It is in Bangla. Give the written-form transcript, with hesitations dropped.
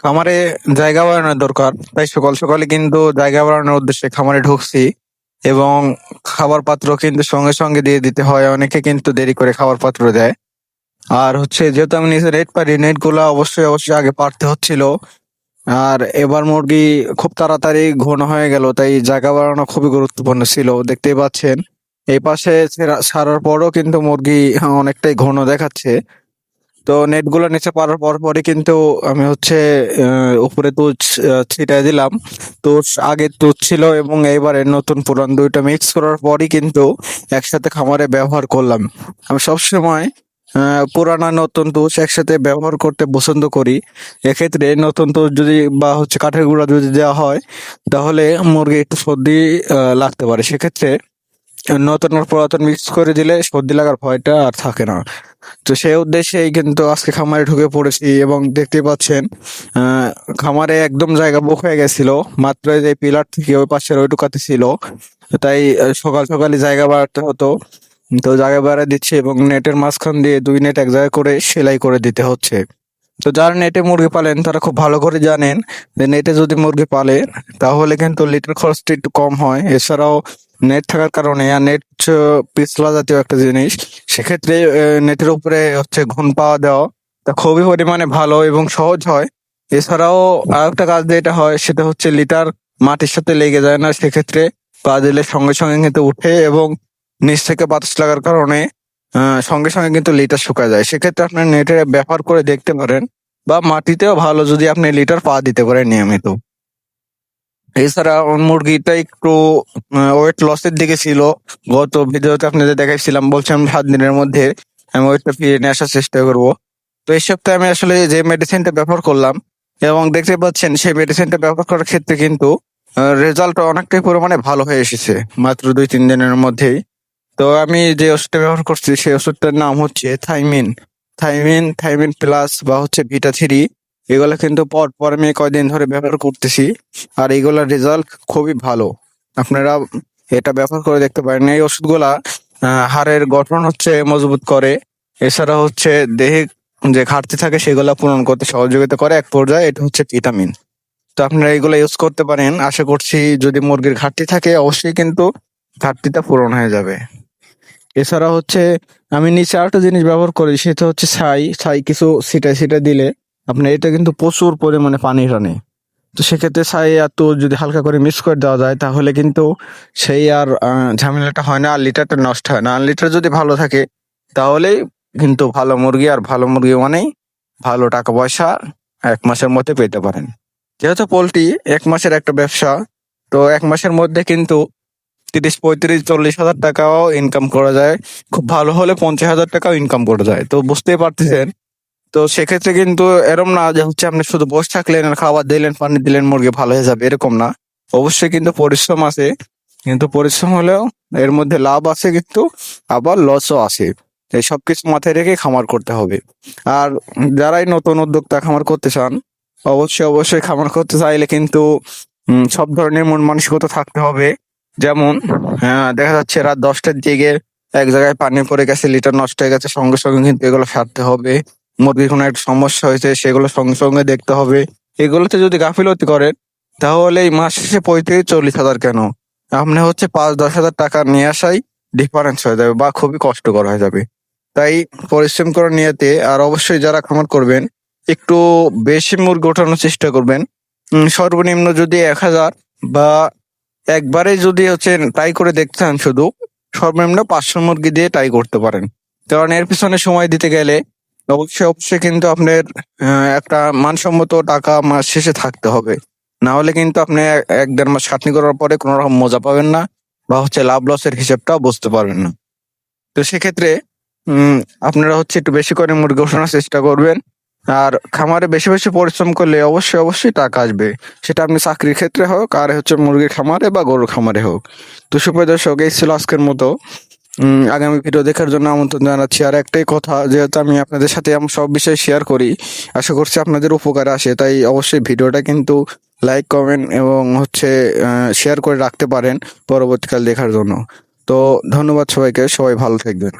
খামারে জায়গা বাড়ানোর দরকার, তাই সকাল সকালে কিন্তু জায়গা বাড়ানোর উদ্দেশ্যে খামারে ঢুকছি। এবং খাবার পাত্র কিন্তু সঙ্গে সঙ্গে দিয়ে দিতে হয়, অনেকে কিন্তু দেরি করে খাবার পাত্র দেয়। আর হচ্ছে যেহেতু আমি নিজে নেট পারি, নেট গুলা অবশ্যই অবশ্যই আগে পারতে হচ্ছিল। আর এবার মুরগি খুব তাড়াতাড়ি ঘন হয়ে গেল, তাই জায়গা বাড়ানো খুবই গুরুত্বপূর্ণ ছিল। দেখতেই পাচ্ছেন এই পাশে ছাড়ার পরও কিন্তু মুরগি অনেকটাই ঘন দেখাচ্ছে। তো নেট গুলো নিচে পারার পর পরে কিন্তু আমি হচ্ছে উপরে তুষ ছিটাই দিলাম। তুষ আগে তুষ ছিল এবং এবারে নতুন পুরান দুইটা মিক্স করার পরই কিন্তু একসাথে খামারে ব্যবহার করলাম। আমি সবসময় পুরানা নতুন তুষ একসাথে ব্যবহার করতে পছন্দ করি। এক্ষেত্রে নতুন তুষ যদি বা হচ্ছে কাঠের গুঁড়া যদি দেওয়া হয়, তাহলে মুরগি একটু সর্দি লাগতে পারে। সেক্ষেত্রে নতুন আর পুরাতন মিক্স করে দিলে সর্দি লাগার ভয়টা আর থাকে না। তো সেই উদ্দেশ্যেই কিন্তু আজকে খামারে ঢুকে পড়েছি এবং দেখতে পাচ্ছেন খামারে একদম জায়গা বুক হয়ে গেছিল। মাত্র যে পিলার থেকে ওই পাশের ওইটুকাতে ছিল, তাই সকাল সকালে জায়গা বাড়াতে হতো। তো জায়গা বাড়া দিচ্ছে এবং নেটের মাঝখান দিয়ে দুই নেট এক জায়গায় করে সেলাই করে দিতে হচ্ছে। তো যারা নেটে মুরগি পালেন তারা খুব ভালো করে জানেন যে নেটে যদি মুরগি পালে তাহলে কিন্তু লিটার খরচটা একটু কম হয়। এছাড়াও নেট থাকার কারণে, আর নেট পিছলা জাতীয় একটা জিনিস, সেক্ষেত্রে নেটের উপরে হচ্ছে ঘুণ পাওয়া দেওয়া তা খুবই পরিমাণে ভালো এবং সহজ হয়। এছাড়াও আরেকটা কাজ যেটা হয় সেটা হচ্ছে লিটার মাটির সাথে লেগে যায় না, সেক্ষেত্রে পা দিলে সঙ্গে সঙ্গে কিন্তু উঠে এবং নিচ থেকে বাতাস লাগার কারণে সঙ্গে সঙ্গে কিন্তু লিটার শুকায় যায়। সেক্ষেত্রে আপনার নেটে ব্যবহার করে দেখতে পারেন, বা মাটিতেও ভালো যদি আপনি লিটার পা দিতে পারেন নিয়মিত। এছাড়া মুরগিটা একটু ওয়েট লসের দিকে ছিল। গত ভিডিওতে আপনাদের দেখাইছিলাম, বলছিলাম 7 দিনের মধ্যে আমি ওয়েটটা ফিরে নিয়ে আসার চেষ্টা করব। তো এই সপ্তাহে আমি আসলে যে মেডিসিনটা ব্যবহার করলাম এবং দেখতে পাচ্ছেন সেই মেডিসিনটা ব্যবহার করার ক্ষেত্রে কিন্তু রেজাল্ট অনেকটাই পরিমাণে ভালো হয়ে এসেছে মাত্র 2-3 দিনের মধ্যেই। তো আমি যে ওষুধটা ব্যবহার করছি সেই ওষুধটার নাম হচ্ছে থাইমিন। থাইমিন, থাইমিন প্লাস বা হচ্ছে ভিটা 3। এগুলা কিন্তু পর পর আমি কয়দিন ধরে ব্যবহার করতেছি, আর এগুলার রেজাল্ট খুবই ভালো। আপনারা এটা ব্যবহার করে দেখতে পারেন। এই ওষুধগুলা হাড়ের গঠন হচ্ছে মজবুত করে। এছাড়া হচ্ছে দেহে যে ঘাটতি থাকে সেগুলা পূরণ করতে সহযোগিতা করে। এক পর্যায়ে এটা হচ্ছে ভিটামিন। তো আপনারা এগুলো ইউজ করতে পারেন। আশা করছি যদি মুরগির ঘাটতি থাকে অবশ্যই কিন্তু ঘাটতিটা পূরণ হয়ে যাবে। এছাড়া হচ্ছে আমি নিচে আরেকটা জিনিস ব্যবহার করি, সেটা হচ্ছে ছাই। ছাই কিছু ছিটায় ছিটায় দিলে আপনার এটা কিন্তু প্রচুর পরিমাণে পানি টানে। তো সেক্ষেত্রে ছাই এত যদি হালকা করে মিক্স করে দেওয়া যায় তাহলে কিন্তু সেই আর ঝামেলাটা হয় না, আর লিটারটা নষ্ট হয় না। আর লিটার যদি ভালো থাকে তাহলেই কিন্তু ভালো মুরগি, আর ভালো মুরগি মানেই ভালো টাকা পয়সা 1 মাসের মধ্যে পেতে পারেন। যেহেতু পোল্ট্রি 1 মাসের একটা ব্যবসা, তো 1 মাসের মধ্যে কিন্তু 30, 35, 40 হাজার টাকাও ইনকাম করা যায়। খুব ভালো হলে 50 হাজার টাকাও ইনকাম করা যায়। তো বুঝতেই পারতেছেন। তো সেক্ষেত্রে কিন্তু এরম না যে হচ্ছে আপনি শুধু বসে থাকলেন আর খাবার দিলেন, পানি দিলেন, মুরগি ভালো হয়ে যাবে, এরকম না। অবশ্যই কিন্তু পরিশ্রম আছে, কিন্তু পরিশ্রম হলেও এর মধ্যে লাভ আছে, কিন্তু আবার লসও আছে। এই সবকিছু মাথায় রেখে খামার করতে হবে। আর যারাই নতুন উদ্যোক্তা খামার করতে চান, অবশ্যই অবশ্যই খামার করতে চাইলে কিন্তু সব ধরনের মন মানসিকতা থাকতে হবে। যেমন দেখা যাচ্ছে রাত 10টার দিকে এক জায়গায় পানি পড়ে গেছে, লিটার নষ্ট হয়ে গেছে, সঙ্গে সঙ্গে কিন্তু এগুলো সারতে হবে। মুরগির কোনো একটা সমস্যা হয়েছে সেগুলো সঙ্গে সঙ্গে দেখতে হবে। এগুলোতে যদি গাফিলতি করেন তাহলে এই মাস শেষে 35-40 হাজার কেন, আপনি হচ্ছে 5-10 হাজার টাকা নিয়ে আসাই ডিফারেন্স হয়ে যাবে বা খুবই কষ্টকর হয়ে যাবে। তাই পরিশ্রম করার নিয়তে, আর অবশ্যই যারা খামার করবেন একটু বেশি মুরগি ওঠানোর চেষ্টা করবেন। সর্বনিম্ন যদি 1,000 বা একবারে যদি হচ্ছে ট্রাই করে দেখতে চান, শুধু সর্বনিম্ন 500 মুরগি দিয়ে ট্রাই করতে পারেন। কারণ এর পিছনে সময় দিতে গেলে অবশ্যই অবশ্যই কিন্তু আপনার একটা মানসম্মত টাকা মাস শেষে থাকতে হবে। না হলে কিন্তু আপনি 1-1.5 মাস খাটনি করার পরে কোনো রকম মজা পাবেন না, বা হচ্ছে লাভ লসের হিসেবটাও বুঝতে পারবেন না। তো সেক্ষেত্রে উম আপনারা হচ্ছে একটু বেশি করে মুরগি ওঠানোর চেষ্টা করবেন। আর খামারে বেশি বেশি পরিশ্রম করলে অবশ্যই অবশ্যই টাকা আসবে। সেটা আপনি চাকরির ক্ষেত্রে হোক, আর হচ্ছে মুরগির খামারে বা গরুর খামারে হোক। তো সুপ্রিয় দর্শক, এই ছিল আজকের মতো। আগামী ভিডিও দেখার জন্য আমন্ত্রণ জানাচ্ছি। আর একটাই কথা, যেহেতু আমি আপনাদের সাথে আমার সব বিষয় শেয়ার করি, আশা করছি আপনাদের উপকারে আসে, তাই অবশ্যই ভিডিওটা কিন্তু লাইক, কমেন্ট এবং হচ্ছে শেয়ার করে রাখতে পারেন পরবর্তীকাল দেখার জন্য। তো ধন্যবাদ সবাইকে, সবাই ভালো থাকবেন।